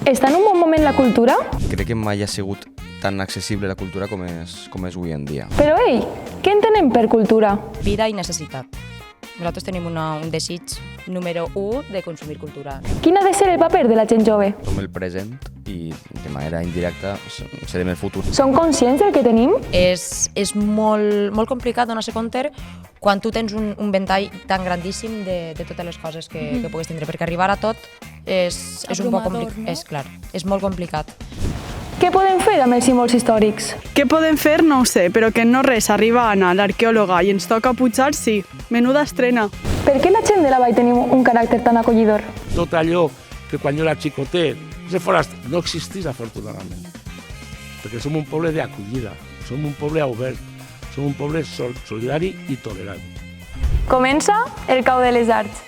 Està en un bon moment la cultura? Crec que mai ha sigut tan accessible la cultura com és avui en dia. Però ei, què entenem per cultura? Vida i necessitat. Nosaltres tenim un desig número 1 de consumir cultura. Quin ha de ser el paper de la gent jove? Som el present i de manera indirecta serem el futur. Som conscients del que tenim? És molt complicat donar-se compte quan tu tens un ventall tan grandíssim de totes les coses que puguis tindre, perquè arribar a tot és un poc complicat. No? És clar, és molt complicat. Què podem fer amb els símbols històrics? Què podem fer? No ho sé, però que no res arriba a anar l'arqueòloga i ens toca pujar, sí. Menuda estrena. Per què la gent de la vall tenim un caràcter tan acollidor? Tot allò que quan jo era xicotet no existís, afortunadament. Perquè som un poble d'acollida, som un poble obert, som un poble solidari i tolerant. Comença el Cau de les Arts.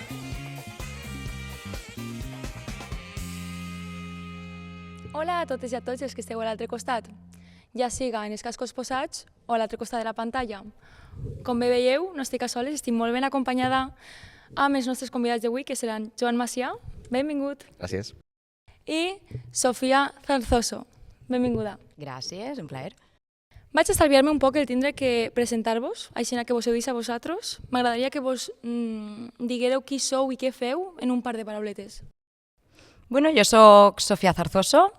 Hola a totes i a tots els que esteu a l'altre costat, ja siga en els cascos posats o a l'altre costat de la pantalla. Com bé veieu, no estic a soles, estic molt ben acompanyada amb els nostres convidats d'avui, que seran Joan Macià, benvingut, Gràcies. i Sofia Zarzoso, benvinguda. Gràcies, un plaer. Vaig estalviar-me un poc el tindre que presentar-vos, així que vos heu dit a vosaltres. M'agradaria que vos diguéreu qui sou i què feu en un par de parauletes. Bueno, jo soc Sofia Zarzoso,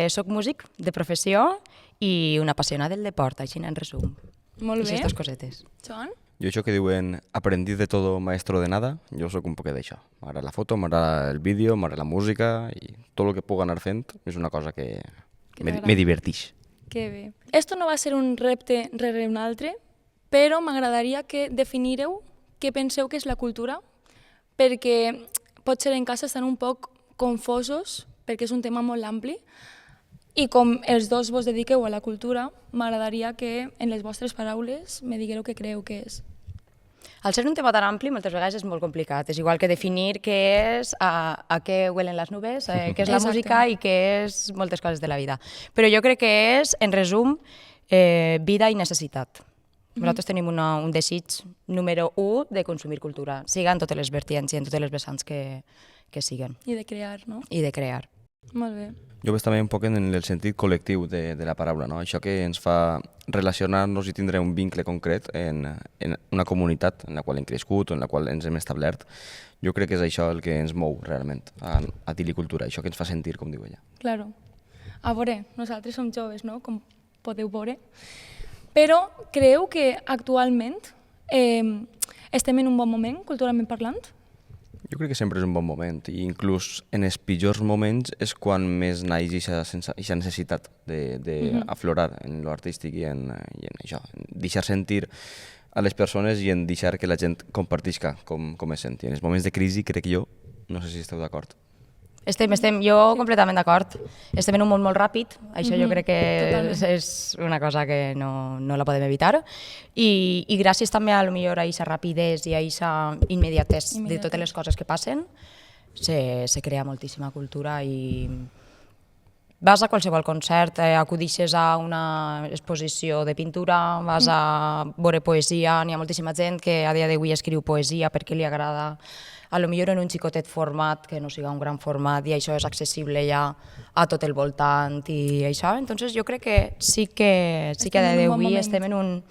soc músic de professió i una apassionada del deport, així en resum. Molt bé. Aquestes cosetes. Joan? Jo això que diuen aprendiz de todo, maestro de nada, jo sóc un poquet d'això. M'agrada la foto, m'agrada el vídeo, m'agrada la música i tot el que puc anar fent és una cosa que me divertix. Que bé. Esto no va ser un repte rere un altre, però m'agradaria que definireu què penseu que és la cultura, perquè potser en casa estan un poc confosos, perquè és un tema molt ampli, i com els dos vos dediqueu a la cultura, m'agradaria que en les vostres paraules me digueu què creu que és. Al ser un tema tan ampli, moltes vegades és molt complicat. És igual que definir què és, a què huelen les nubes, què és la música i què és moltes coses de la vida. Però jo crec que és, en resum, vida i necessitat. Nosaltres tenim un desig número 1 de consumir cultura, siga en totes les vertients i en totes les vessants que siguen. I de crear, no? I de crear. Molt bé. Jo veig també un poc en el sentit col·lectiu de la paraula, no? Això que ens fa relacionar-nos i tindre un vincle concret en una comunitat en la qual hem crescut o en la qual ens hem establert. Jo crec que és això el que ens mou realment a dir-li cultura, això que ens fa sentir, com diu ella. Claro. A veure, nosaltres som joves, no?, com podeu veure, però creu que actualment estem en un bon moment, culturalment parlant? Jo crec que sempre és un bon moment i inclús en els pitjors moments és quan més naix aquesta necessitat d'aflorar en l'artístic i en això, en deixar sentir a les persones i en deixar que la gent compartisca com es senti. En els moments de crisi crec jo, no sé si esteu d'acord. Estem, jo completament d'acord. Estem en un món molt ràpid, això jo crec que és una cosa que no la podem evitar. I gràcies també a aquesta rapidesa i a aquesta immediatesa de totes les coses que passen, se crea moltíssima cultura i vas a qualsevol concert, acudixes a una exposició de pintura, vas a veure poesia, n'hi ha moltíssima gent que a dia d'avui escriu poesia perquè li agrada, potser en un xicotet format, que no siga un gran format, i això és accessible ja a tot el voltant i això. Entonces jo crec que sí que a dia d'avui estem en un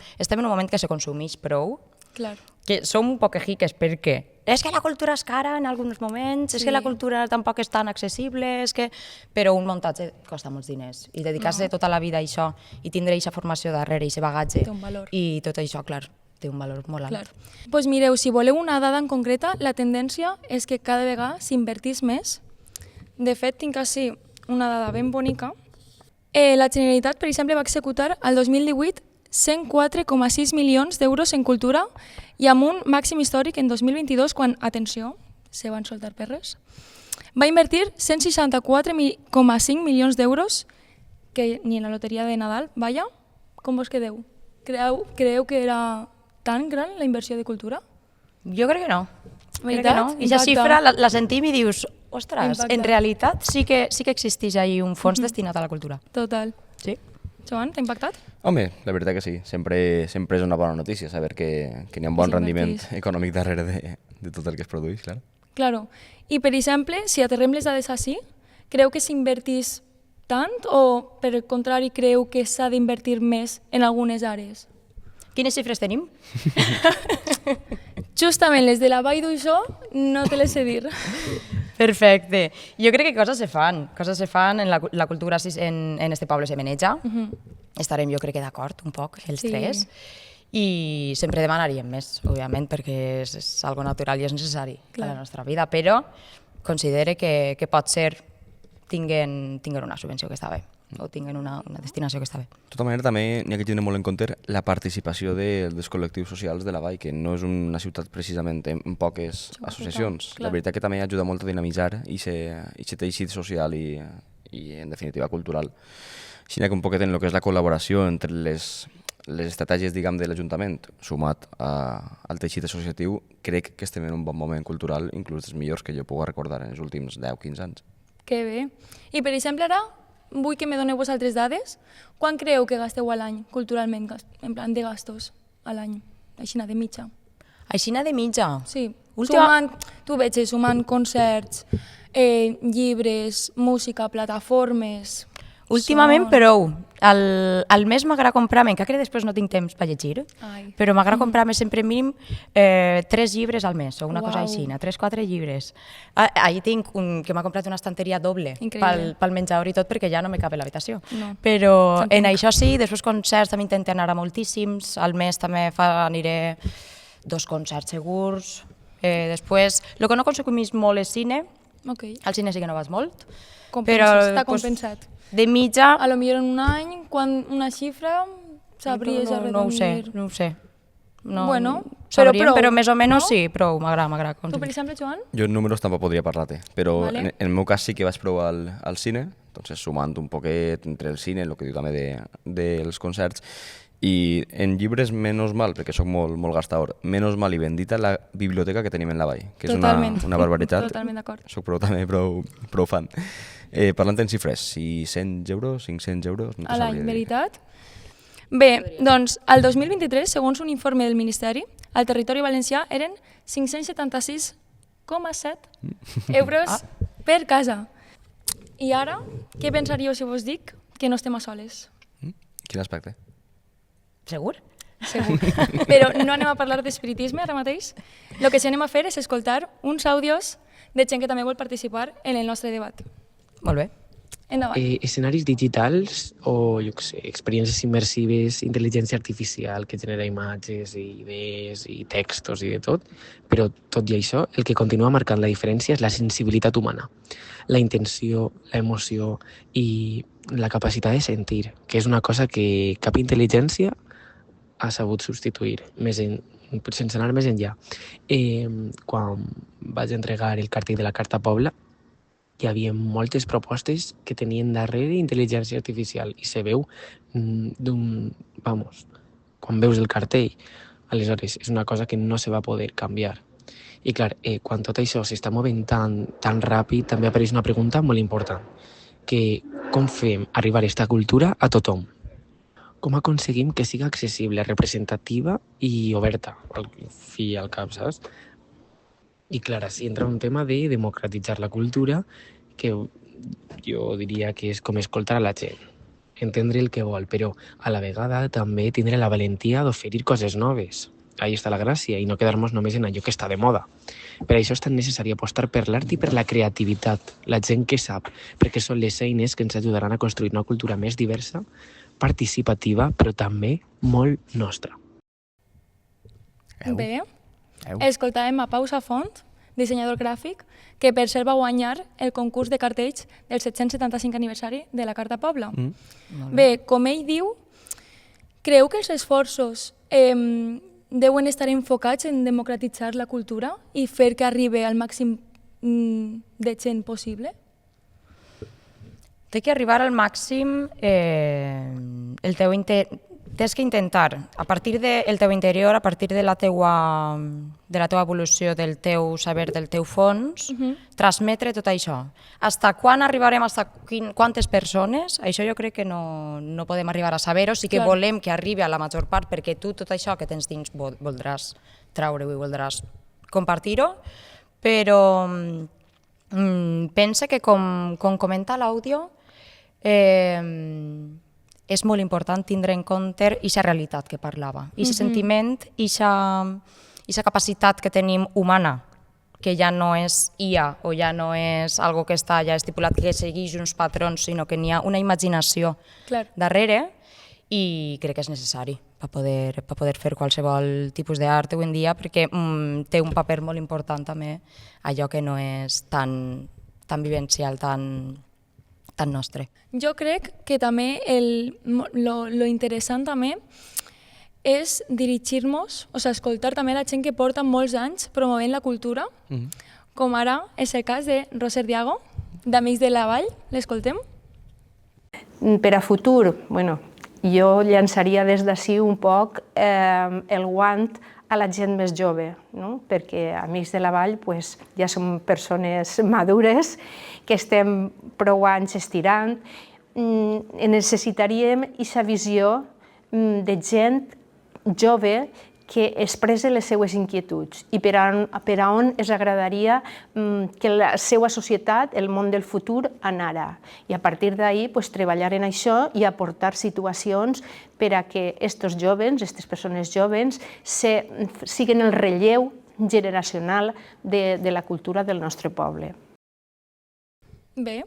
moment que se consumeix prou, que som un poc xiques perquè és que la cultura és cara en alguns moments, és que la cultura tampoc és tan accessible, però un muntatge costa molts diners i dedicar-se tota la vida a això i tindre aquesta formació darrere, aquest bagatge i tot això, clar, té un valor molt alt. Doncs mireu, si voleu una dada en concreta, la tendència és que cada vegada s'invertís més. De fet, tinc així una dada ben bonica. La Generalitat, per exemple, va executar el 2018 104,6 milions d'euros en cultura i amb un màxim històric en 2022, quan, atenció, se van soltar perres, va invertir 164,5 milions d'euros, que ni en la loteria de Nadal, vaja, com vos quedeu? Creu que era tan gran la inversió de cultura? Jo crec que no. Veritat? I aquesta xifra la sentim i dius, ostres, en realitat sí que existeix ahí un fons destinat a la cultura. Total. Sí. Joan, t'ha impactat? Home, la veritat que sí, sempre és una bona notícia saber que hi ha un bon rendiment econòmic darrere de tot el que es produeix, clar. Claro. I, per exemple, si aterrem les dades així, creu que s'invertís tant o, per el contrari, creu que s'ha d'invertir més en algunes àrees? Quines xifres tenim? Justament les de la Vall d'Uixó no te les sé dir. Perfecte. Jo crec que coses se fan en la cultura en este poble se maneja. Estarem jo crec que d'acord un poc, els tres. I sempre demanaríem més, òbviament, perquè és algo natural i és necessari a la nostra vida, però considere que pot ser tinguen una subvenció que està bé o tinguen una destinació que està bé. De tota manera, també n'hi ha que tenir molt en compte la participació dels col·lectius socials de la Vall, que no és una ciutat precisament amb poques associacions. La veritat que també ajuda molt a dinamitzar aquest teixit social i en definitiva, cultural. Així que un poquet en el que és la col·laboració entre les estratègies, diguem, de l'Ajuntament, sumat al teixit associatiu, crec que estem en un bon moment cultural, inclús dels millors que jo puc recordar en els últims 10-15 anys. Que bé. I, per exemple, ara vull que me doneu vosaltres dades. Quan creu que gasteu a l'any, culturalment, en plan de gastos a l'any, aixina de mitja? Aixina de mitja? Sí. Tu veig, sumant concerts, llibres, música, plataformes... Últimament, prou. Al mes m'agrada comprar-me, encara que després no tinc temps per llegir, però m'agrada comprar-me sempre mínim 3 llibres al mes, o una cosa així, 3-4 llibres. Ahir tinc que m'ha comprat una estanteria doble pel menjador i tot, perquè ja no me cabe l'habitació. Però en això sí, després concerts també intento anar a moltíssims, al mes també aniré 2 concerts segurs. Després, el que no consumís molt és cine, al cine sí que no vas molt. Està compensat. De mitja... A lo millor en un any, quan una xifra, sabries arredondir... No ho sé. Bueno, però més o menys sí, prou, m'agrada. Tu, per exemple, Joan? Jo en números tampoc podria parlar-te, però en el meu cas sí que vaig provar al cine, entonces sumant un poquet entre el cine, el que diu també dels concerts, i en llibres, menys mal, perquè sóc molt gastador, menys mal i bendita la biblioteca que tenim en la Vall, que és una barbaritat. Totalment d'acord. Soc també prou fan. Parlant en xifres, 600 euros, 500 euros... A l'any, veritat? Bé, doncs, el 2023, segons un informe del Ministeri, al territori valencià eren 576,7 euros per casa. I ara, què pensaríeu si vos dic que no estem a soles? Quin aspecte? Segur? Segur. Però no anem a parlar d'espiritisme ara mateix. El que sí anem a fer és escoltar uns àudios de gent que també vol participar en el nostre debat. Molt bé. Endavant. Escenaris digitals o, jo què sé, experiències immersives, intel·ligència artificial que genera imatges i idees i textos i de tot, però tot i això, el que continua marcant la diferència és la sensibilitat humana, la intenció, l'emoció i la capacitat de sentir, que és una cosa que cap intel·ligència ha sabut substituir, sense anar més enllà. Quan vaig entregar el cartell de la Carta Pobla, hi havia moltes propostes que tenien darrere intel·ligència artificial i se veu quan veus el cartell. Aleshores, és una cosa que no se va poder canviar. I clar, quan tot això s'està movent tan ràpid, també apareix una pregunta molt important, que com fem arribar aquesta cultura a tothom? Com aconseguim que siga accessible, representativa i oberta, al fi i al cap, saps? I clar, així entra un tema de democratitzar la cultura, que jo diria que és com escoltar a la gent, entendre el que vol, però a la vegada també tindre la valentia d'oferir coses noves. Ahí està la gràcia, i no quedar-nos només en allò que està de moda. Per això és tan necessari apostar per l'art i per la creativitat, la gent que sap, perquè són les eines que ens ajudaran a construir una cultura més diversa, participativa, però també molt nostra. Bé, escoltàvem a Pau Safont, dissenyador gràfic, que per cert va guanyar el concurs de cartells del 775 aniversari de la Carta Pobla. Bé, com ell diu, creu que els esforços deuen estar enfocats en democratitzar la cultura i fer que arribi al màxim de gent possible? Té que arribar al màxim tens que intentar, a partir del teu interior, a partir de la teua evolució, del teu saber, del teu fons, transmetre tot això. Hasta quan arribarem, hasta quantes persones, això jo crec que no podem arribar a saber-ho, sí que volem que arribi a la major part, perquè tu tot això que tens dins voldràs traure-ho i voldràs compartir-ho, però Pense que, com comenta l'àudio, és molt important tindre en compte aquesta realitat que parlava, aquest sentiment, aquesta capacitat que tenim humana, que ja no és IA o ja no és algo que està ja estipulat que segueix uns patrons, sinó que n'hi ha una imaginació darrere, i crec que és necessari per poder fer qualsevol tipus d'art avui en dia, perquè té un paper molt important també allò que no és tan vivencial, tan nostre. Jo crec que també lo interessant també és dirigir-nos, o sigui, escoltar també la gent que porta molts anys promovent la cultura, com ara és el cas de Roser Diago, d'Amics de la Vall. L'escoltem? Per a futur, jo llançaria des d'ací un poc el guant a la gent més jove, perquè Amics de la Vall ja som persones madures que estem prou anys estirant. Necessitaríem aquesta visió de gent jove que expressa les seues inquietuds i per a on ens agradaria que la seva societat, el món del futur, anara. I a partir d'ahir treballar en això i aportar situacions per a que aquests joves, aquestes persones joves, siguin el relleu generacional de la cultura del nostre poble. Bé,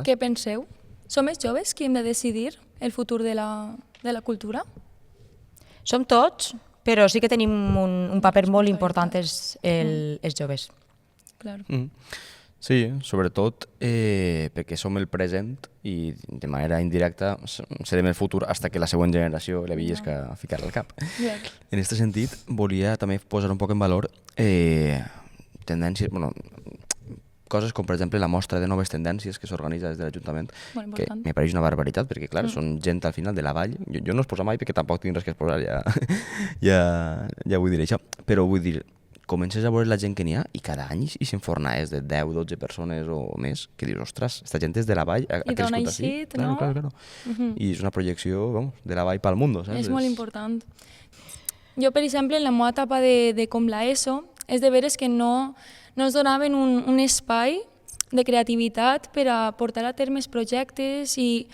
què penseu? Som els joves qui hem de decidir el futur de la cultura? Som tots, però sí que tenim un paper molt important els joves. Sí, sobretot perquè som el present i de manera indirecta serem el futur fins que la següent generació la vegis que ficar al cap. En aquest sentit, volia també posar un poc en valor tendències, coses com, per exemple, la mostra de noves tendències que s'organitza des de l'Ajuntament, que me pareix una barbaritat, perquè, clar, són gent al final de la vall. Jo no es posa mai perquè tampoc tinc res que exposar, ja vull dir això. Però vull dir, comences a veure la gent que n'hi ha i cada any hi s'enforna de 10, 12 persones o més, que dius, ostres, esta gent és de la vall, ha crescut així. Claro. I és una projecció de la vall pel món, saps? És molt important. Jo, per exemple, en la meva etapa de com l'ESO, és de veres que no ens donaven un espai de creativitat per a portar a termes projectes i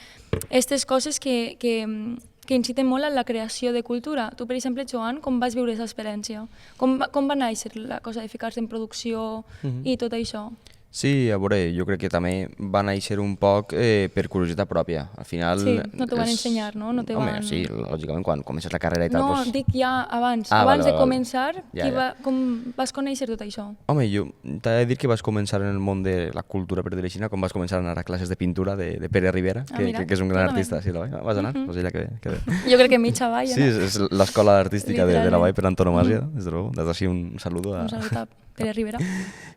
aquestes coses que inciten molt a la creació de cultura. Tu, per exemple, Joan, com vas viure aquesta experiència? Com va néixer la cosa de ficar-se en producció i tot això? Sí, a veure, jo crec que també va néixer un poc per curiositat pròpia. Al final... Sí, no t'ho van ensenyar, no? Home, sí, lògicament, quan comences la carrera i tal... No, dic ja abans. Abans de començar, com vas conèixer tot això? Home, jo t'he de dir que vas començar en el món de la cultura per dir-ho així, com vas començar a anar a classes de pintura de Pere Rivera, que és un gran artista. Sí, vas anar? Doncs ella que ve. Jo crec que mitja vall. Sí, és l'escola artística de la vall per antonomàsia, des d'ací un saludo a... Un saludo a Pere Rivera.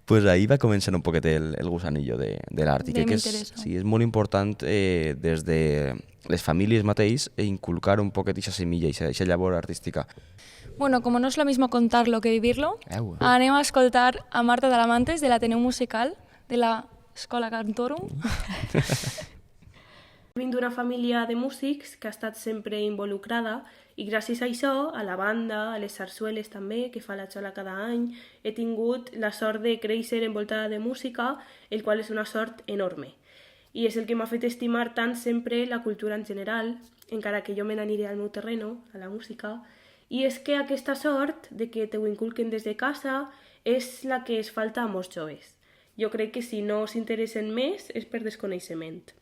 Pues ahí va començar un poquet el gusanillo de l'art. I crec que és molt important des de les famílies mateix inculcar un poquet aquesta semilla, aquesta llavor artística. Bueno, como no es lo mismo contarlo que vivirlo, anem a escoltar a Marta Talamantes de l'Ateneu Musical de l'Escola Cantorum. Vinc d'una família de músics que ha estat sempre involucrada i gràcies a això, a la banda, a les sarsueles també, que fa la Xola cada any, he tingut la sort de créixer envoltada de música, el qual és una sort enorme. I és el que m'ha fet estimar tant sempre la cultura en general, encara que jo me n'aniré al meu terreno, a la música, i és que aquesta sort de que te ho inculquen des de casa és la que es falta a molts joves. Jo crec que si no s'interessen més és per desconeixement.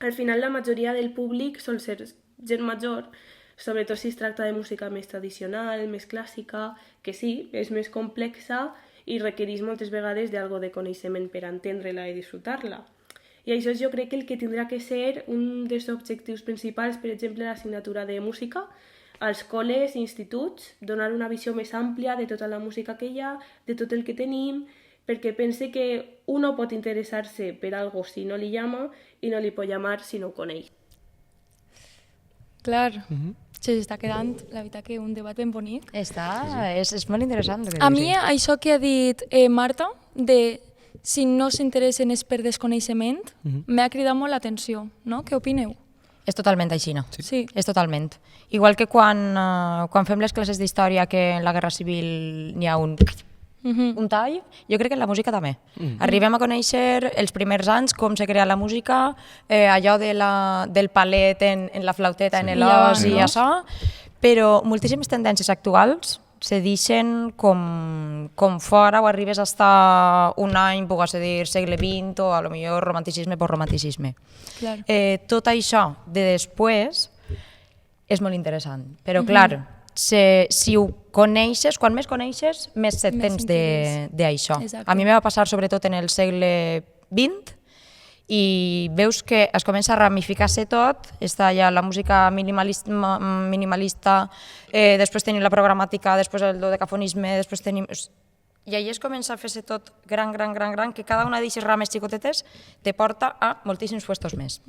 Al final la majoria del públic sol ser gent major, sobretot si es tracta de música més tradicional, més clàssica, que sí, és més complexa i requereix moltes vegades d'algo de coneixement per entendre-la i disfrutar-la. I això jo crec que el que tindrà que ser un dels objectius principals, per exemple, l'assignatura de música, als col·les i instituts, donar una visió més àmplia de tota la música que hi ha, de tot el que tenim, perquè pense que uno pot interessar-se per algo si no li llama i no li pot llamar si no ho coneix. Clar, s'està quedant, la veritat, que un debat ben bonic. És molt interessant. A mi això que ha dit Marta, de si no s'interessen és per desconeixement, m'ha cridat molt l'atenció, no? Què opineu? És totalment així, no? Sí. És totalment. Igual que quan fem les classes d'història, que en la Guerra Civil n'hi ha un... un tall, jo crec que en la música també. Arribem a conèixer els primers anys, com se crea la música, allò del palet en la flauteta, en l'os i això, però moltíssimes tendències actuals se deixen com fora o arribes a estar un any, puc dir, segle XX o a lo millor romanticisme per romanticisme. Tot això de després és molt interessant, però clar, si ho coneixes, quan més coneixes, més set tens d'això. A mi me va passar sobretot en el segle XX i veus que es comença a ramificar-se tot, està ja la música minimalista, després tenim la programàtica, després el dodecafonisme, després tenim... I allà es comença a fer-se tot gran, que cada una d'aquestes rames xicotetes te porta a moltíssims puestos més.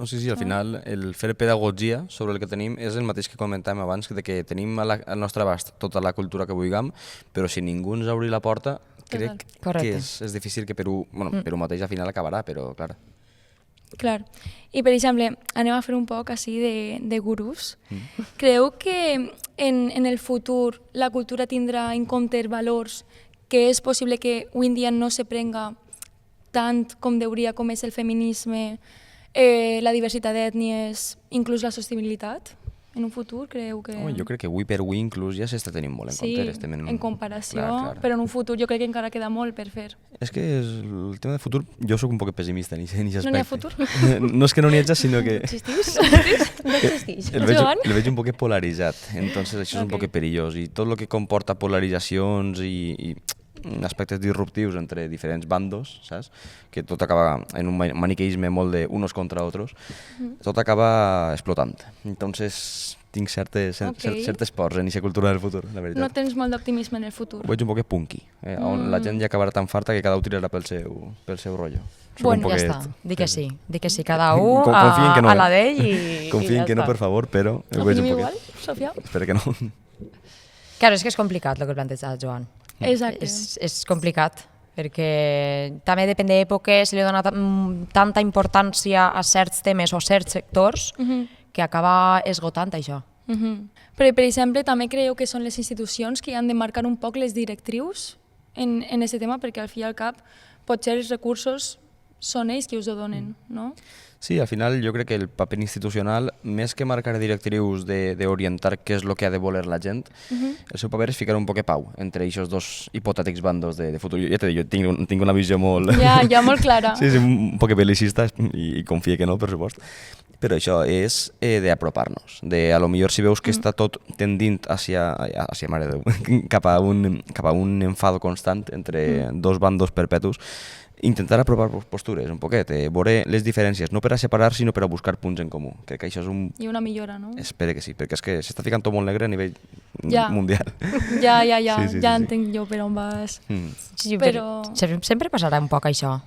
Sí, al final el fer pedagogia sobre el que tenim és el mateix que comentàvem abans, que tenim al nostre abast tota la cultura que vulguem, però si ningú ens obri la porta, crec que és difícil que Perú mateix al final acabarà, però clar. Clar. I per exemple, anem a fer un poc així de gurús. Creu que en el futur la cultura tindrà en compte valors que és possible que avui en dia no se prenga tant com deuria, com és el feminisme, la diversitat d'ètnies, inclús la sostenibilitat? En un futur creu que... Jo crec que avui per avui inclús ja s'està tenint molt en compte. Sí, en comparació, però en un futur jo crec que encara queda molt per fer. És que el tema de futur, jo sóc un poc pessimista en aquest aspecte. No n'hi ha futur? No és que no n'hi hagi, sinó que... Existís? No existeix. El veig un poc polaritzat, entonces això és un poc perillós. I tot el que comporta polaritzacions i aspectes disruptius entre diferents bandos, saps? Que tot acaba en un maniqueisme molt de unos contra otros, tot acaba explotant. Entonces tinc certes pors en aquesta cultura del futur, la veritat. No tens molt d'optimisme en el futur. Ho veig un poc punky, on la gent ja acabarà tan farta que cada un tirarà pel seu rotllo. Bueno, ja està, di que sí, cada un a la d'ell i confien que no, per favor, però ho veig un poquet. igual, Sofia? Espero que no. Claro, és que és complicat el que planteja Joan. Exacte. És complicat, perquè també depèn d'èpoques, se li dona tanta importància a certs temes o certs sectors que acaba esgotant això. Però, per exemple, també creieu que són les institucions que han de marcar un poc les directrius en aquest tema, perquè al fi i al cap potser els recursos són ells qui us ho donen, no? Sí, al final jo crec que el paper institucional, més que marcar directrius d'orientar què és el que ha de voler la gent, el seu paper és ficar un poc de pau entre aquests dos hipotètics bandos de futur. Ja t'he dit, jo tinc una visió molt... Ja molt clara. Sí, un poc bel·licista i confia que no, per supost. Però això és d'apropar-nos. A lo millor si veus que està tot tendint mare de Déu, cap a un enfado constant entre dos bandos perpetus, intentar apropar postures un poquet, veure les diferències, no per a separar, sinó per a buscar punts en comú. Crec que això és un... I una millora, no? Espero que sí, perquè és que s'està ficant tot molt negre a nivell mundial. Ja entenc jo per on vas. Sí, però... Sempre passarà un poc això.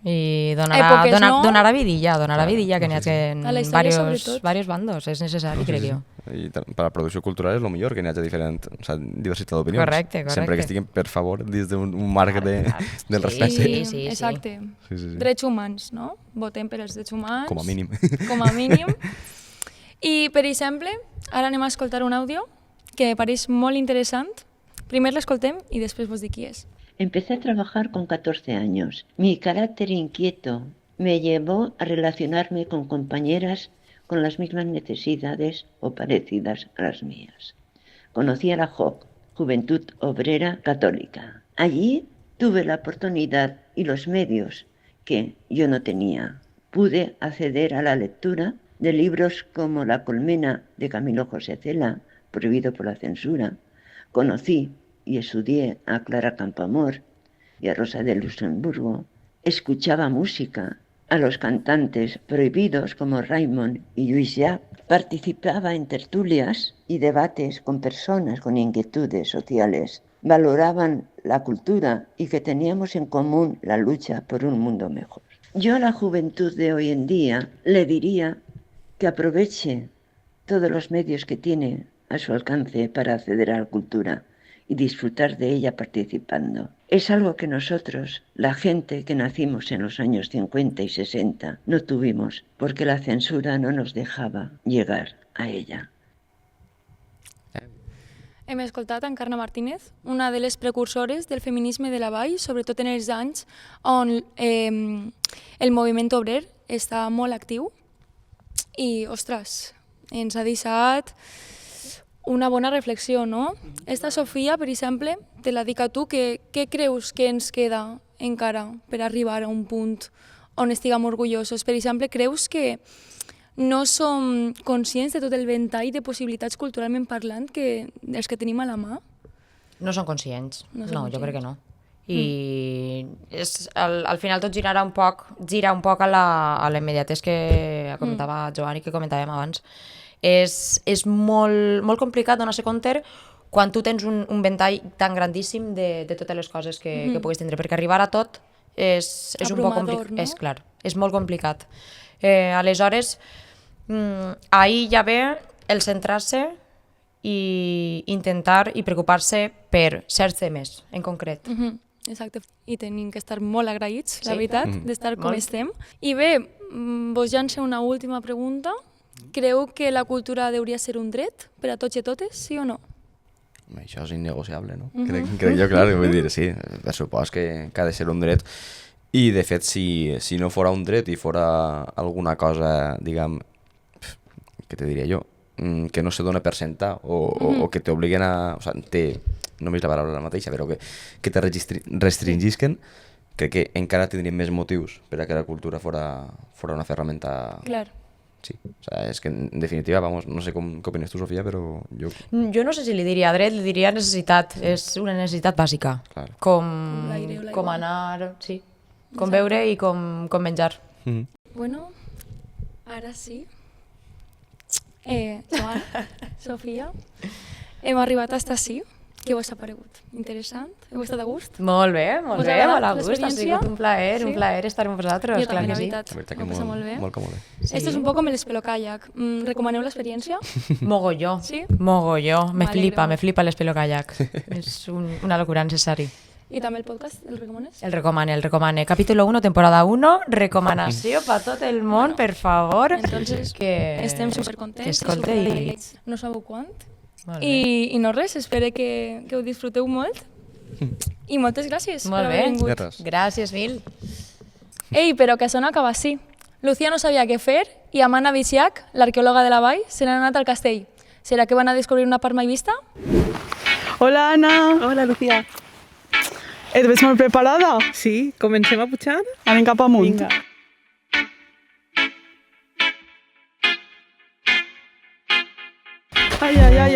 I donarà vidilla que n'hi ha diversos bandos, és necessari, crec jo. I per a la producció cultural és el millor que n'hi hagi diversitat d'opinions. Correcte. Sempre que estiguin, per favor, dins d'un marc del respecte. Sí, exacte. Drets humans, no? Votem per als drets humans. Com a mínim. Com a mínim. I, per exemple, ara anem a escoltar un àudio que me pareix molt interessant. Primer l'escoltem i després vos dic qui és. Empecé a trabajar con 14 años. Mi carácter inquieto me llevó a relacionarme con compañeras con las mismas necesidades o parecidas a las mías. Conocí a la JOC, Juventud Obrera Católica. Allí tuve la oportunidad y los medios que yo no tenía. Pude acceder a la lectura de libros como La colmena de Camilo José Cela, prohibido por la censura. Conocí y estudié a Clara Campoamor y a Rosa de Luxemburgo. Escuchaba música, a los cantantes prohibidos como Raymond y Lluís Llach. Participaba en tertulias y debates con personas con inquietudes sociales. Valoraban la cultura y que teníamos en común la lucha por un mundo mejor. Yo a la juventud de hoy en día le diría que aproveche todos los medios que tiene a su alcance para acceder a la cultura y disfrutar de ella participando. Es algo que nosotros, la gente que nacimos en los años 50 y 60, no tuvimos porque la censura no nos dejaba llegar a ella. Hem escoltat Encarna Martínez, una de les precursores del feminisme de la Vall, sobretot en els anys on el moviment obrer està molt actiu. I, ostres, ens ha deixat una bona reflexió, no? Esta Sofia, per exemple, te la dic a tu, què creus que ens queda encara per arribar a un punt on estiguem orgullosos? Per exemple, creus que no som conscients de tot el ventall de possibilitats culturalment parlant dels que tenim a la mà? No són conscients. No són No, jo conscients. crec que no. I al final tot gira un poc a la immediatesa que comentava Joan i que comentàvem abans. És molt complicat donar-se compte quan tu tens un ventall tan grandíssim de totes les coses que puguis tindre, perquè arribar a tot és un poc Abrumador, complicat. no? És clar, és molt complicat. Aleshores, ahir ja ve el centrar-se i intentar i preocupar-se per certs temes en concret. Exacte, i tenim que estar molt agraïts, la Sí. veritat, d'estar com Molt. estem. I bé, vos llanço una última pregunta. Creu que la cultura hauria ser un dret per a tots i totes, sí o no? Això és innegociable, no? Crec jo, clar, vull dir, sí, per supost que ha de ser un dret. I, de fet, si no fora un dret i fora alguna cosa, diguem, què te diria jo, que no se dona per sentar o que t'obliguen a... O sigui, només la paraula la mateixa, però que te restringisquen, crec que encara tindríem més motius per a que la cultura fora una ferramenta... Clar. Sí, o sea, és que en definitiva, vamos, no sé què opines tu, Sofia, però jo... Jo no sé si li diria dret, li diria necessitat. És una necessitat bàsica. Clar. Com l'aire o l'aigua. Com anar, sí. Com beure i com menjar. Bueno, ara sí. Joan, Sofia, hem arribat hasta ací. Què vos ha paregut? Interessant? Heu estat a gust? Molt bé, Us molt ha bé, agradat molt a gust. Ha l'experiència? sigut un plaer estar amb vosaltres, Jo clar també, que la sí. veritat. La veritat que M'ho passa molt bé. molt còmode. Sí. Esto es un poco com el espelocàllac. Recomaneu l'experiència? Mogolló. Sí? Mogolló. Me M'alegro. flipa l'espelocàllac. És una locura necessari. I també el podcast, el recomanes? El recomane. Capítulo 1, temporada 1, recomanació per tot el món, per favor. Entonces, que estem supercontents, que escolte i... superagraïts. No sabeu quant. Molt bé. I no res, espero que ho disfruteu molt. I moltes gràcies per Molt haver bé. vingut. De res. Gràcies mil. Ei, però que això no acaba així. Lucía no sabia què fer i Amanda Viciac, l'arqueòloga de la Vall, se n'ha anat al castell. Serà que van a descobrir una part mai vista? Hola, Anna. Hola, Lucía. Et veig molt preparada? Sí, comencem a pujar? Anem cap amunt. Vinga. Ai.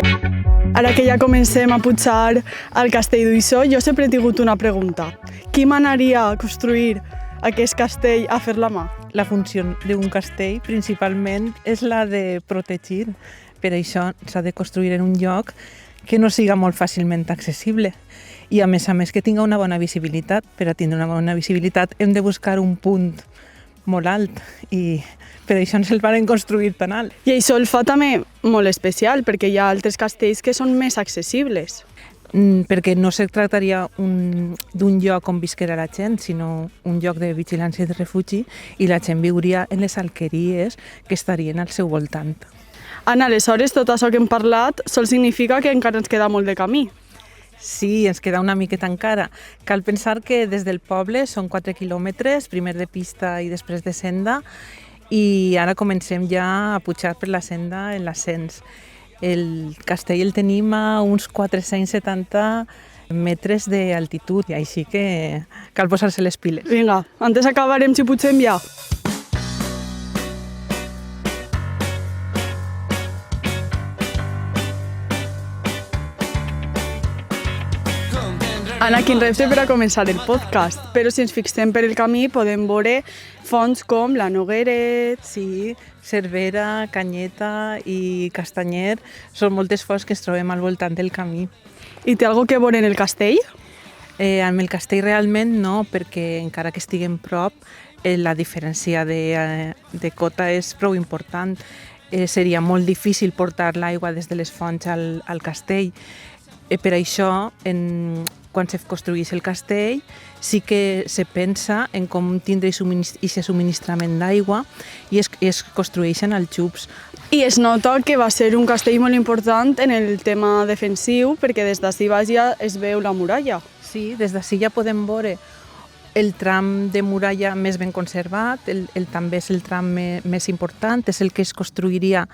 Ara que ja comencem a pujar al castell d'Uixó, jo sempre he tingut una pregunta. Qui manaria a construir aquest castell a fer la mà? La funció d'un castell principalment és la de protegir. Per això s'ha de construir en un lloc que no siga molt fàcilment accessible. I a més que tinga una bona visibilitat. Per a tindre una bona visibilitat hem de buscar un punt molt alt i per això ens el van construir tan alt. I això el fa també molt especial, perquè hi ha altres castells que són més accessibles. Perquè no se tractaria d'un lloc on visquera la gent, sinó un lloc de vigilància i de refugi, i la gent viuria en les alqueries que estarien al seu voltant. Anna, aleshores, tot això que hem parlat sol significa que encara ens queda molt de camí. Sí, ens queda una miqueta encara. Cal pensar que des del poble són 4 quilòmetres, primer de pista i després de senda, i ara comencem ja a pujar per la senda en l'ascens. El castell el tenim a uns 470 metres d'altitud, i així que cal posar-se les piles. Vinga, antes acabarem si pugem ja. Anna, quin repte per a començar el podcast, però si ens fixem per el camí podem veure fonts com la Nogueret. Sí, Cervera, Canyeta i Castanyer són moltes fonts que es trobem al voltant del camí. I té alguna que veure en el castell? Amb el castell realment no, perquè encara que estiguem prop, la diferència de cota és prou important. Seria molt difícil portar l'aigua des de les fonts al castell. Per això, quan se construís el castell, sí que se pensa en com tindre aquest subministrament d'aigua i es construeixen els xups. I es nota que va ser un castell molt important en el tema defensiu, perquè des d'ací baix ja es veu la muralla. Sí, des d'ací ja podem veure el tram de muralla més ben conservat, també és el tram més important, és el que es construiria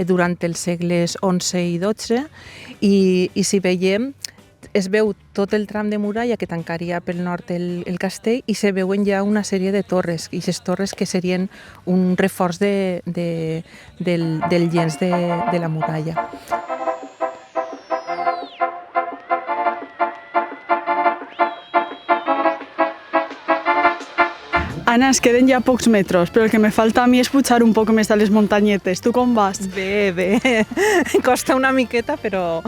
durant els segles XI i XII, i si veiem, es veu tot el tram de muralla que tancaria pel nord el castell i se veuen ja una sèrie de torres, i aquestes torres que serien un reforç del llenç de la muralla. Anna, ens queden ja pocs metres, però el que me falta a mi és pujar un poc més a les muntanyetes. Tu com vas? Bé. Costa una miqueta, però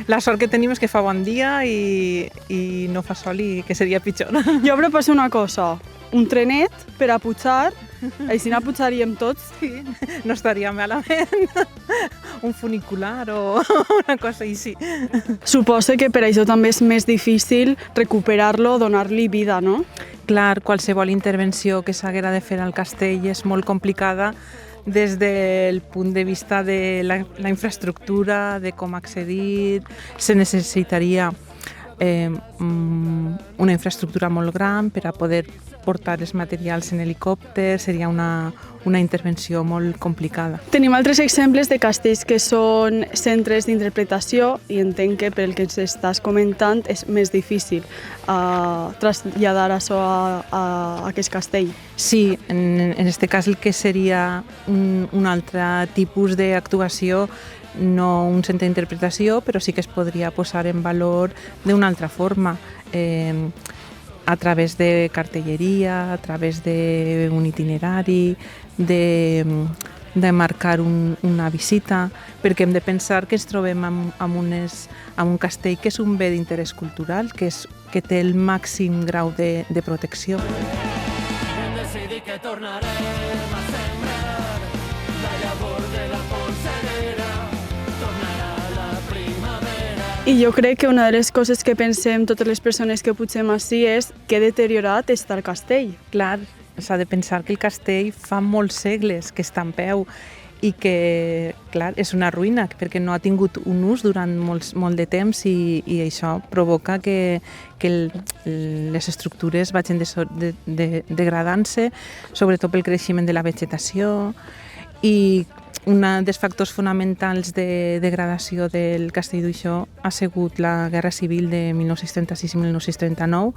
la sort que tenim és que fa bon dia i no fa sol i que seria pitjor. Jo proposo una cosa, un trenet per a pujar, així no pujaríem tots. Sí, no estaria malament. Un funicular o una cosa així. Suposo que per això també és més difícil recuperar-lo, donar-li vida, no? Clar, qualsevol intervenció que s'haguera de fer al castell és molt complicada des del punt de vista de la infraestructura, de com accedir. Se necessitaria una infraestructura molt gran per a poder portar els materials en helicòpter, seria una intervenció molt complicada. Tenim altres exemples de castells que són centres d'interpretació i entenc que pel que ens estàs comentant és més difícil traslladar això a aquest castell. Sí, en aquest cas el que seria un altre tipus d'actuació, no un centre d'interpretació, però sí que es podria posar en valor d'una altra forma, a través de cartelleria, a través d'un itinerari, de marcar una visita, perquè hem de pensar que ens trobem amb un castell que és un bé d'interès cultural, que té el màxim grau de protecció. Hem decidit que tornarem a sembrar la llavor de la polsera, tornarà la primavera. I jo crec que una de les coses que pensem totes les persones que pugem ací és que deteriorat està el castell. Clar, s'ha de pensar que el castell fa molts segles que està en peu i que, clar, és una ruïna perquè no ha tingut un ús durant molt de temps i això provoca que les estructures vagin degradant-se, sobretot pel creixement de la vegetació, i un dels factors fonamentals de degradació del Castell d'Uixó ha sigut la Guerra Civil de 1936 i 1939,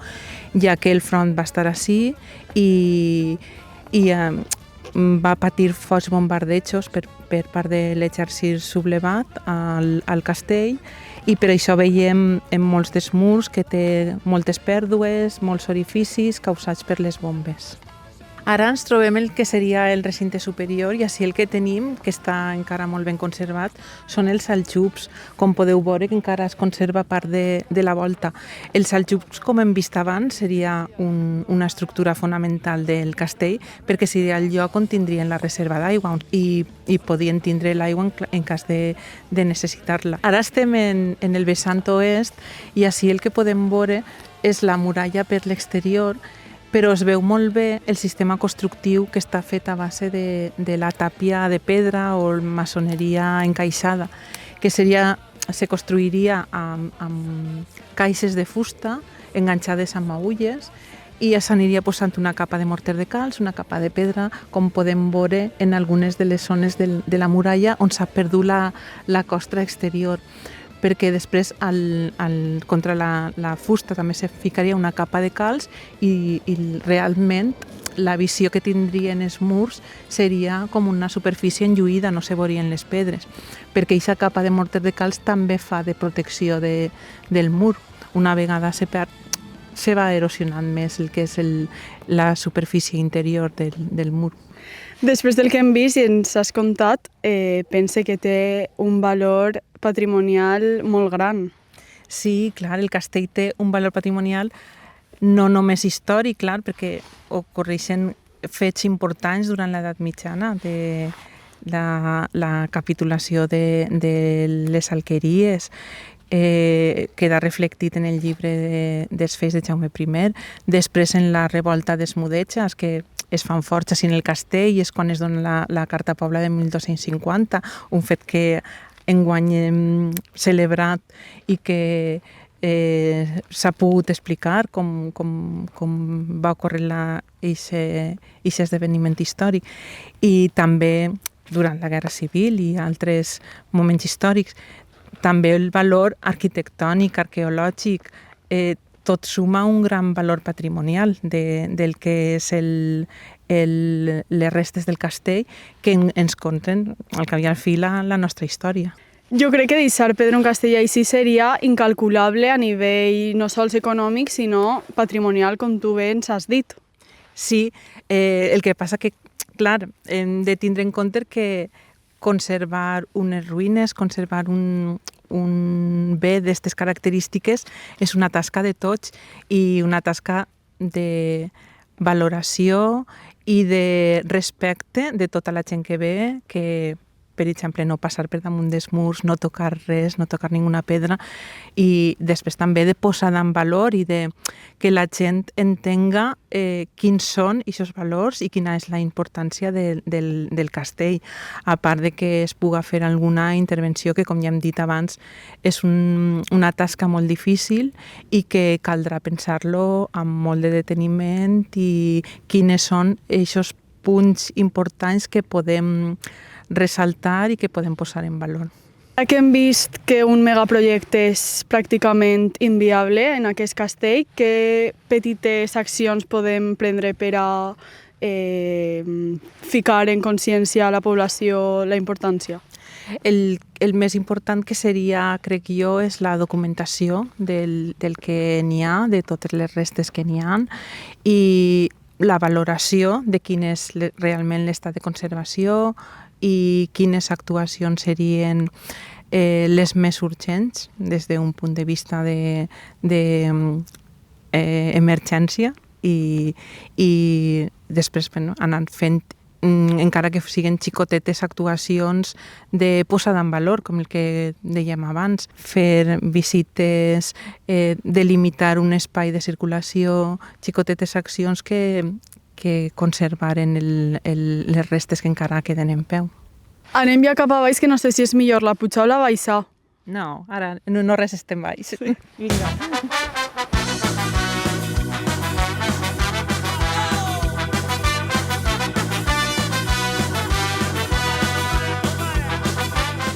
ja que el front va estar ací i va patir forts bombardejos per part de l'exèrcit sublevat al castell, i per això veiem en molts dels murs que té moltes pèrdues, molts orificis causats per les bombes. Ara ens trobem el que seria el recinte superior i així el que tenim, que està encara molt ben conservat, són els aljups. Com podeu veure que encara es conserva part de la volta. Els aljups, com hem vist abans, seria una estructura fonamental del castell perquè seria el lloc on tindrien la reserva d'aigua i podien tindre l'aigua en cas de necessitar-la. Ara estem en el vessant oest i així el que podem veure és la muralla per l'exterior, però es veu molt bé el sistema constructiu que està fet a base de la tàpia de pedra o maçoneria encaixada, que se construiria amb caixes de fusta enganxades amb agulles i s'aniria posant una capa de morter de calç, una capa de pedra, com podem veure en algunes de les zones de la muralla on s'ha perdut la costra exterior, perquè després contra la fusta també se ficaria una capa de calç i realment la visió que tindrien els murs seria com una superfície enlluïda, no se veurien les pedres, perquè aquesta capa de morter de calç també fa de protecció del mur. Una vegada se va erosionant més el que és la superfície interior del mur. Després del que hem vist i ens has contat, pense que té un valor patrimonial molt gran. Sí, clar, el castell té un valor patrimonial no només històric, clar, perquè ocorreixen fets importants durant l'edat mitjana, de la capitulació de les alqueries, queda reflectit en el llibre dels Feis de Jaume I. Després, en la revolta dels Mudèjars, que es fan forts així en el castell, i és quan es dona la Carta Pobla de 1250, un fet que enguany hem celebrat i que s'ha pogut explicar com va ocórrer aquest esdeveniment històric. I també durant la Guerra Civil i altres moments històrics, també el valor arquitectònic, arqueològic, tot suma un gran valor patrimonial del que és les restes del castell, que ens conten al cap i al fi la nostra història. Jo crec que deixar Pedro en castell així seria incalculable a nivell no sols econòmic, sinó patrimonial, com tu bé ens has dit. Sí, el que passa que, clar, hem de tindre en compte que conservar unes ruïnes, conservar un bé d'aquestes característiques és una tasca de tots i una tasca de valoració i de respecte de tota la gent que ve, que per exemple, no passar per damunt dels murs, no tocar res, no tocar ninguna pedra, i després també de posar en valor i de que la gent entenga quins són aquests valors i quina és la importància del castell, a part de que es pugui fer alguna intervenció que, com ja hem dit abans, és una tasca molt difícil i que caldrà pensar-lo amb molt de deteniment i quines són aquests punts importants que podem ressaltar i que podem posar en valor. Ja que hem vist que un megaprojecte és pràcticament inviable en aquest castell, què petites accions podem prendre per a ficar en consciència a la població la importància? El més important que seria, crec jo, és la documentació del que n'hi ha, de totes les restes que n'hi ha, i la valoració de quin és realment l'estat de conservació i quines actuacions serien les més urgents des d'un punt de vista d'emergència i després anar fent, encara que siguin xicotetes, actuacions de posada en valor, com el que dèiem abans, fer visites, delimitar un espai de circulació, xicotetes accions que conservaren les restes que encara queden en peu. Anem ja cap a baix, que no sé si és millor la pujar o la baixar. No, ara no res estem baix. Sí. Vinga.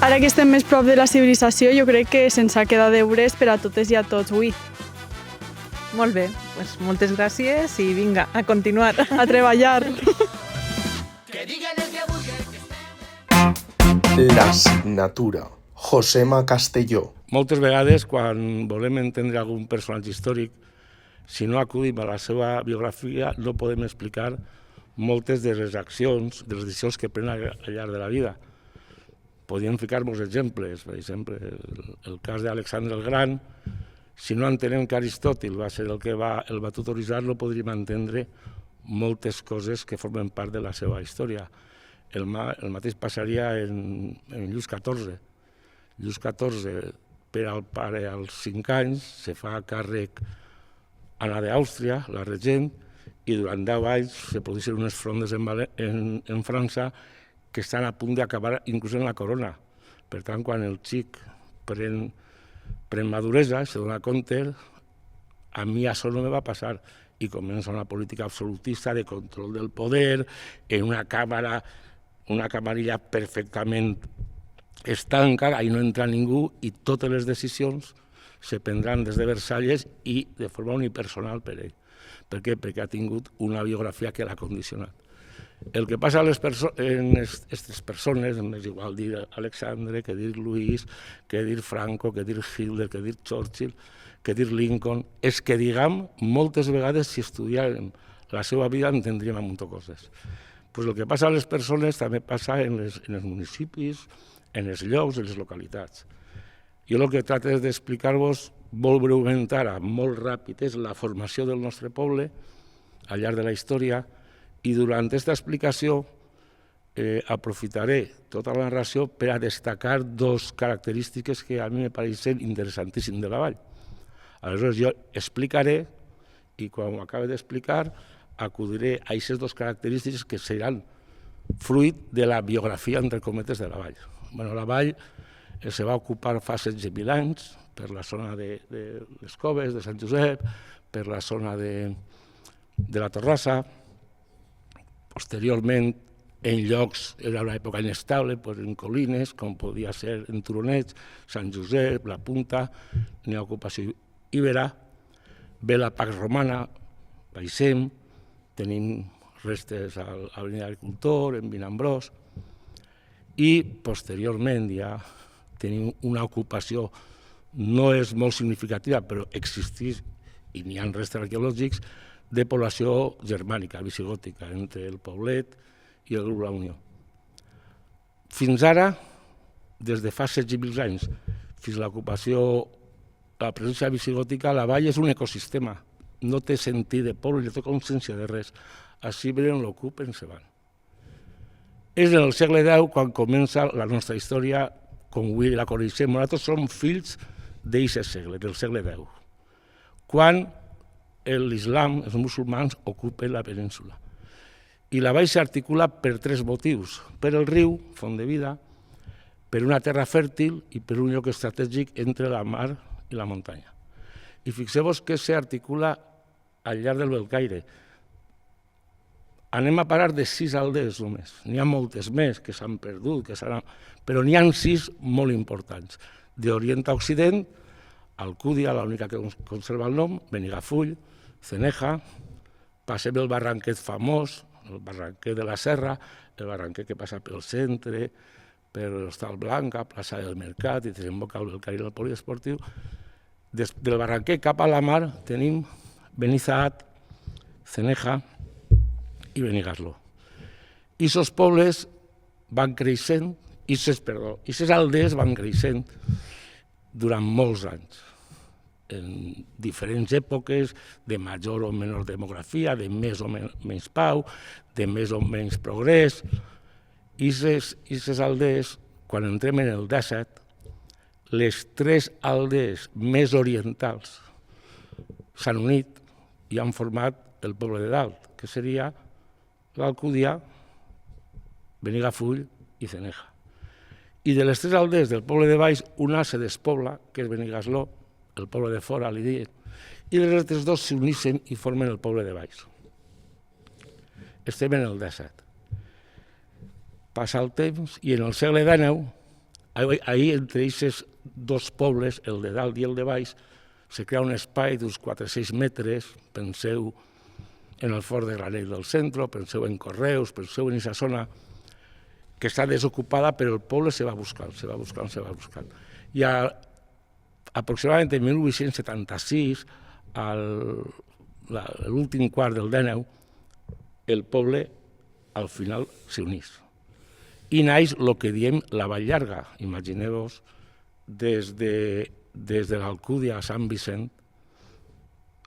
Ara que estem més prop de la civilització, jo crec que se'ns ha quedat deures per a totes i a tots avui. Molt bé, doncs moltes gràcies i vinga, a continuar. A treballar. Las Natura, Josema Castelló. Moltes vegades, quan volem entendre algun personatge històric, si no acudim a la seva biografia, no podem explicar moltes de les accions, de les decisions que pren al llarg de la vida. Podríem ficar molts exemples, per exemple, el cas d'Alexandre el Gran. Si no entenem que Aristòtil va ser el que el va tutoritzar, no podríem entendre moltes coses que formen part de la seva història. El mateix passaria en Lluís XIV. Lluís XIV, per al pare als 5 anys, se fa càrrec Anna d'Àustria, la regent, i durant 10 anys se produeixen unes frondes en França que estan a punt d'acabar inclús en la corona. Per tant, quan el xic pren maduresa, se dona compte, a mi això no me va passar, i comença una política absolutista de control del poder, en una camarilla perfectament estanca, ahí no entra ningú, i totes les decisions se prendran des de Versalles i de forma unipersonal per ell. Per què? Perquè ha tingut una biografia que l'ha condicionat. El que passa en aquestes persones, és igual dir Alexandre, que dir Luis, que dir Franco, que dir Hitler, que dir Churchill, que dir Lincoln, és que, diguem, moltes vegades si estudiàrem la seva vida entendríem un munt de coses. Pues el que passa a les persones també passa en els municipis, en els llocs, en les localitats. Jo el que trato d'explicar-vos molt breument ara, molt ràpid, és la formació del nostre poble al llarg de la història, i durant aquesta explicació aprofitaré tota la narració per a destacar dos característiques que a mi me pareixen interessantíssimes de la vall. Aleshores jo explicaré i quan ho acabe d'explicar acudiré a aquestes dues característiques que seran fruit de la biografia, entre cometes, de la vall. La vall se va ocupar fa 16.000 anys per la zona de les Coves, de Sant Josep, per la zona de la Torrassa. Posteriorment, en llocs, era una època inestable, en colines, com podia ser en Turonets, Sant Josep, la Punta, n'hi ha ocupació ibera, ve la Pax Romana, baixem, tenim restes a l'Avenida Agricultor, en Vinambrós, i posteriorment ja tenim una ocupació, no és molt significativa, però existeix, i n'hi ha restes arqueològics, de població germànica, visigòtica, entre el Poblet i el grup La Unió. Fins ara, des de fa 16.000 anys, fins a l'ocupació, la presència visigòtica, la vall és un ecosistema, no té sentit de poble, no té consciència de res. Així venen, l'ocupen, se van. És en el segle X quan comença la nostra història, com avui la coneixem. Nosaltres som fills d'aquest segle, del segle X, quan l'islam, els musulmans, ocupen la península. I la vall s'articula per tres motius: per el riu, font de vida, per una terra fèrtil i per un lloc estratègic entre la mar i la muntanya. I fixeu-vos que s'articula al llarg del Belcaire. Anem a parar de 6 aldees només. N'hi ha moltes més que s'han perdut, però n'hi ha 6 molt importants. D'Orient a Occident, Alcúdia, l'única que conserva el nom, Benigafull, Ceneja, passem el barranquet famós, el barranquet de la Serra, el barranquet que passa pel centre, per l'Hostal Blanca, plaça del Mercat, i desemboca el Belcaire del poliesportiu. Del barranquet cap a la mar tenim Benizahat, Ceneja i Benigassló. I aquests pobles van creixent, i aquestes aldees van creixent durant molts anys, en diferents èpoques, de major o menor demografia, de més o menys pau, de més o menys progrés. I aquestes aldees, quan entrem en el 17, les 3 aldees més orientals s'han unit i han format el poble de dalt, que seria l'Alcúdia, Benigafull i Ceneja. I de les 3 aldees del poble de baix, una se despobla, que és Benigassló, el poble de fora, li diuen, i les altres 2 s'unixen i formen el poble de baix. Estem en el 17. Passa el temps i en el segle XIX, ahir entre aquests 2 pobles, el de dalt i el de baix, se crea un espai d'uns 400 metres, penseu en el fort de Granell del centre, penseu en Correus, penseu en aquesta zona que està desocupada, però el poble se va buscant. I aproximadament en 1876, a l'últim quart del XIX, el poble al final s'uneix. I naix el que diem la Vall Llarga. Imagineu-vos, des de l'Alcúdia a Sant Vicent,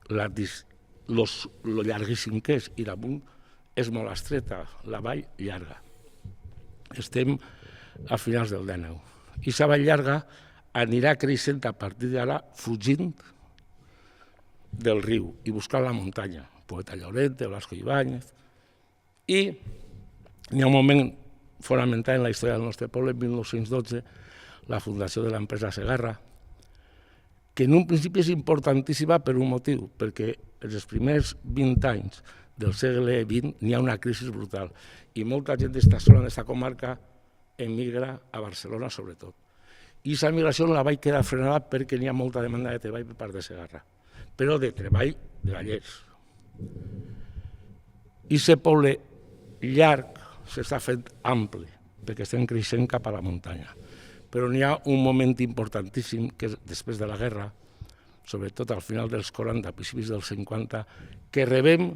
lo llarguíssim que és, i damunt és molt estreta, la Vall Llarga. Estem a finals del XIX. I la Vall Llarga anirà creixent a partir d'ara, fugint del riu i buscant la muntanya. Poeta Llorente, Blasco Ibáñez. I hi ha un moment fonamental en la història del nostre poble, en 1912, la fundació de l'empresa Segarra, que en un principi és importantíssima per un motiu, perquè els primers 20 anys del segle XX n'hi ha una crisi brutal i molta gent d'esta zona, d'esta comarca, emigra a Barcelona sobretot. I aquesta migració la vaig quedar frenada perquè n'hi ha molta demanda de treball per part de Segarra, però de treball de gallers. I aquest poble llarg s'està fent ample, perquè estem creixent cap a la muntanya. Però n'hi ha un moment importantíssim, que és després de la guerra, sobretot al final dels 40, principis dels 50, que rebem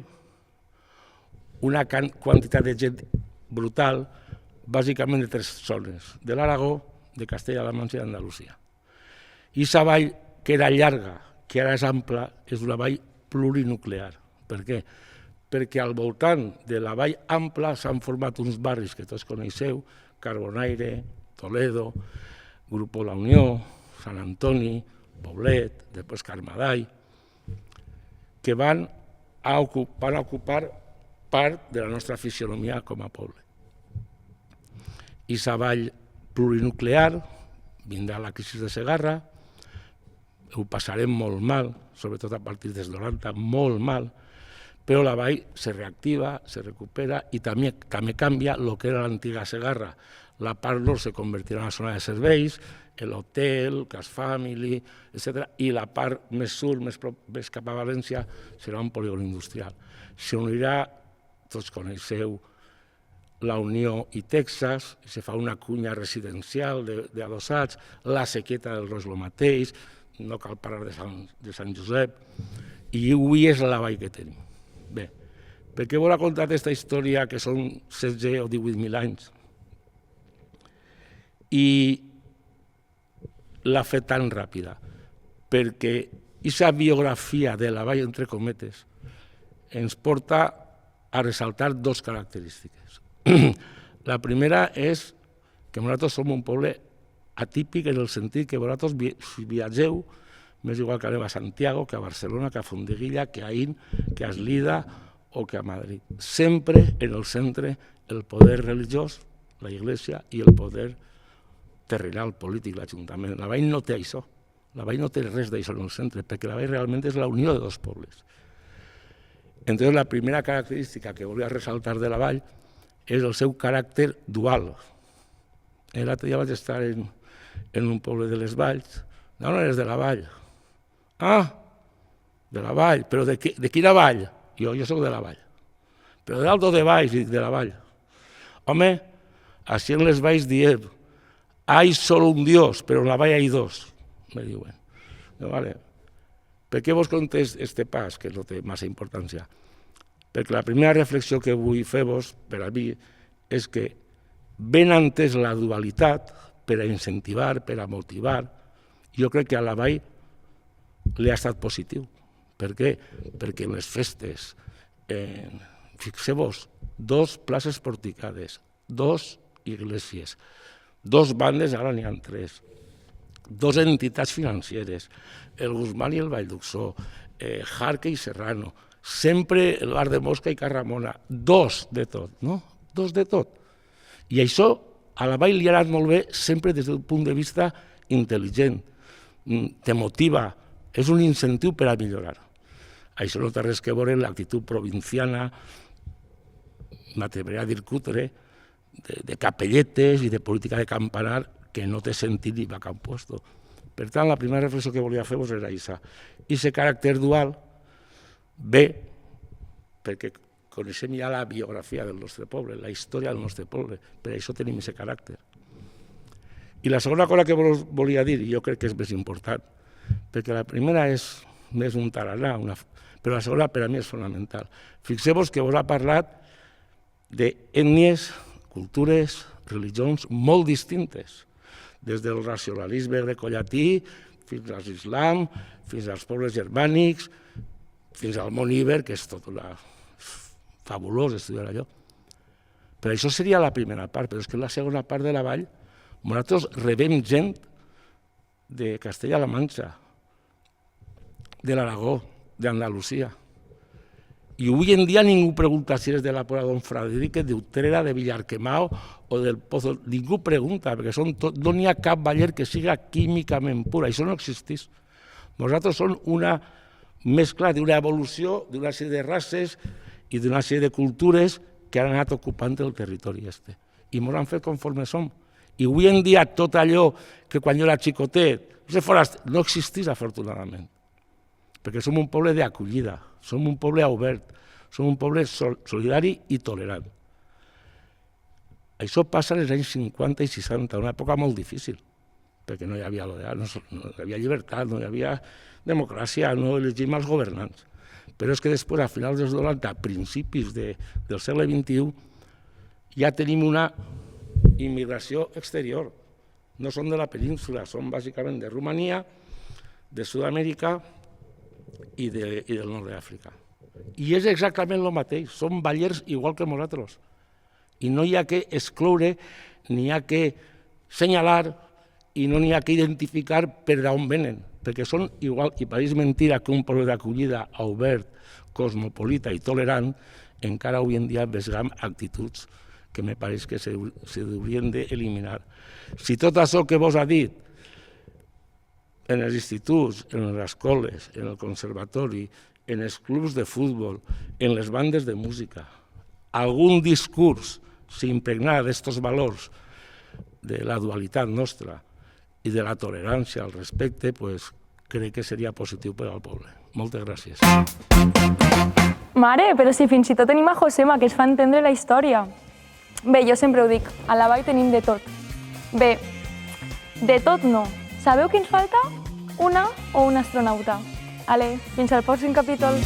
una quantitat de gent brutal, bàsicament de 3 zones, de l'Aragó, de Castella-La Manxa i d'Andalusia. I aquesta vall, que era llarga, que ara és ampla, és una vall plurinuclear. Per què? perquè al voltant de la Vall Ampla s'han format uns barris que tots coneixeu, Carbonaire, Toledo, Grupo La Unió, Sant Antoni, Poblet, després Carmadall, que van a ocupar part de la nostra fisionomia com a poble. I la vall plurinuclear, vindrà la crisi de Segarra, ho passarem molt mal, sobretot a partir dels 90, molt mal, però la vall se reactiva, se recupera i també canvia el que era l'antiga Segarra. La part nord se convertirà en una zona de serveis, l'hotel, Cas Family, etc. I la part més sur, més cap a València, serà un polígon industrial. S'unirà, tots coneixeu, La Unió i Texas, se fa una cunya residencial d'adossats, la sequeta del Ros lo mateix, no cal parlar de Sant Josep, i avui és la vall que tenim. Bé, per què vol contar aquesta història que són 16 o 18.000 anys? I l'ha fet tan ràpida, perquè aquesta biografia de la vall, entre cometes, ens porta a ressaltar dues característiques. La primera és que nosaltres som un poble atípic en el sentit que vosaltres, si viatgeu, m'és igual que anem a Santiago, que a Barcelona, que a Fondeguilla, que a Aín, que a Eslida o que a Madrid. Sempre en el centre el poder religiós, la Iglesia, i el poder terrenal, polític, l'Ajuntament. La vall no té això. La vall no té res d'això en el centre, perquè la vall realment és la unió de dos pobles. Entonces, la primera característica que volia ressaltar de la vall és el seu caràcter dual. L'altre dia vaig estar en un poble de les Valls. D'on eres de la Vall? Ah, de la Vall. Però de quina Vall? Jo soc de la Vall. Però de l'Alto de Valls i de la Vall. Home, així en les Valls diem, hay solo un Dios, però en la Vall hay dos, me diuen. Vale. Per què vos contes este pas, que no té massa importància? Perquè la primera reflexió que vull fer-vos, per a mi, és que ben entès la dualitat per a incentivar, per a motivar, jo crec que a la vall li ha estat positiu. Per què? Perquè en les festes, fixeu-vos, 2 places porticades, 2 iglesias, 2 bandes, ara n'hi ha 3, 2 entitats financeres, el Guzmán i el Vallduxó, Jarque i Serrano, sempre el bar de Mosca i Carramona, 2 de tot, no? 2 de tot. I això a la vall li ha anat molt bé sempre des del punt de vista intel·ligent, te motiva, és un incentiu per a millorar. Això no té res que veure amb l'actitud provinciana, m'atreviré a dir cutre, de capelletes i de política de campanar que no té sentit ni va a cap puesto. Per tant, la primera reflexió que volia fer-vos era això. I aquest caràcter dual ve perquè coneixem ja la biografia del nostre poble, la història del nostre poble, per això tenim aquest caràcter. I la segona cosa que volia dir, i jo crec que és més important, perquè la primera és més un tarannà, però la segona per a mi és fonamental. Fixeu-vos que vos ha parlat d'ètnies, cultures, religions molt distintes, des del racionalisme grecollatí fins a l'islam, fins als pobles germànics, fins al món iber, que és tot fabulós estudiar allò. Però això seria la primera part, però és que en la segona part de la vall nosaltres rebem gent de Castella-La Manxa, de l'Aragó, d'Andalusia. I avui en dia ningú pregunta si eres de la Pobla Don Frederic, d'Utrera, de Villarquemao o del Pozo. Ningú pregunta, perquè no n'hi ha cap baller que siga químicament pura. Això no existeix. Nosaltres som una mescla d'una evolució d'una sèrie de races i d'una sèrie de cultures que han anat ocupant el territori este. I ens han fet conforme som. I avui en dia tot allò que quan jo era xicotet no existeix, afortunadament. Perquè som un poble d'acollida, som un poble obert, som un poble solidari i tolerant. Això passa als anys 50 i 60, una època molt difícil, perquè no hi havia llibertat, no hi havia democràcia, no elegim els governants. Però és que després, a finals dels 90, a principis del segle XXI, ja tenim una immigració exterior. No són de la península, són bàsicament de Romania, de Sud-amèrica i del nord d'Àfrica. I és exactament el mateix, són ballers igual que nosaltres. I no hi ha que excloure, ni hi ha que senyalar i no n'hi ha que identificar per d'on venen, perquè són igual, i pareix mentira que un poble d'acollida obert, cosmopolita i tolerant encara avui en dia vesgam actituds que me pareix que se haurien d'eliminar. Si tot això que vos ha dit en els instituts, en les escoles, en el conservatori, en els clubs de futbol, en les bandes de música, algun discurs s'impregna d'estos valors de la dualitat nostra i de la tolerància al respecte, crec que seria positiu per al poble. Moltes gràcies. Mare, però si fins i tot tenim a Josema, que ens fa entendre la història. Bé, jo sempre ho dic, a la Vall tenim de tot. Bé, de tot no. Sabeu què ens falta? Una o un astronauta. Ale, fins al pròxim capítol.